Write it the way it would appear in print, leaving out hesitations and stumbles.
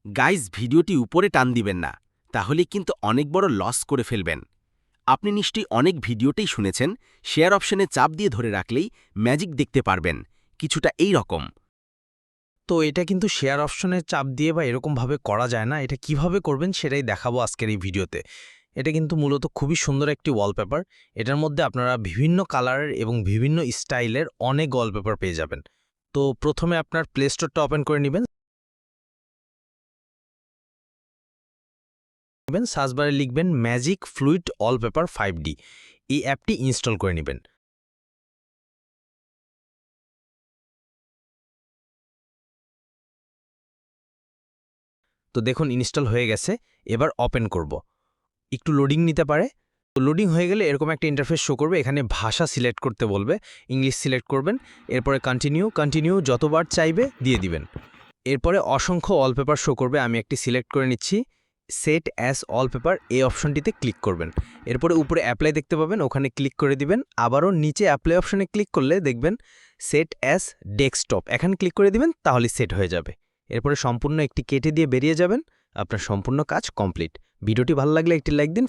Guys, ভিডিওটি উপরে টান দিবেন না, তাহলে কিন্তু অনেক বড় লস করে ফেলবেন। আপনি নিশ্চয়ই অনেক ভিডিওতেই শুনেছেন শেয়ার অপশনে চাপ দিয়ে ধরে রাখলেই ম্যাজিক দেখতে পারবেন, কিছুটা এই রকম। তো এটা কিন্তু শেয়ার অপশনে চাপ দিয়ে বা এরকমভাবে করা যায় না। এটা কিভাবে করবেন সেটাই দেখাবো আজকের এই ভিডিওতে। এটা কিন্তু মূলত খুবই সুন্দর একটি ওয়ালপেপার। এটার মধ্যে আপনারা বিভিন্ন কালারের এবং বিভিন্ন স্টাইলের অনেক ওয়ালপেপার পেয়ে যাবেন। তো প্রথমে আপনার প্লে স্টোরটা ওপেন করে নেবেন। সার্চ বারে লিখবেন ম্যাজিক ফ্লুইড ওয়ালপেপার 5D। এই অ্যাপটি ইনস্টল করে নেবেন। তো দেখুন ইনস্টল হয়ে গেছে। এবার ওপেন করব। একটু লোডিং নিতে পারে। তো লোডিং হয়ে গেলে এরকম একটা ইন্টারফেস শো করবে। এখানে ভাষা সিলেক্ট করতে বলবে, ইংলিশ সিলেক্ট করবেন। এরপরে কন্টিনিউ যতবার চাইবে দিয়ে দিবেন। এরপরে অসংখ্য ওয়ালপেপার শো করবে। আমি একটি সিলেক্ট করে নিচ্ছি, সেট অ্যাজ ওয়ালপেপার, এই অপশনটিতে ক্লিক করবেন। এরপরে উপরে অ্যাপ্লাই দেখতে পাবেন, ওখানে ক্লিক করে দিবেন। আবারও নিচে অ্যাপ্লাই অপশনে ক্লিক করলে দেখবেন সেট অ্যাজ ডেস্কটপ, এখানে ক্লিক করে দিবেন, তাহলে সেট হয়ে যাবে। এরপরে সম্পূর্ণ একটি কেটে দিয়ে বেরিয়ে যাবেন। আপনার সম্পূর্ণ কাজ কমপ্লিট। ভিডিওটি ভালো লাগলে একটি লাইক দিন।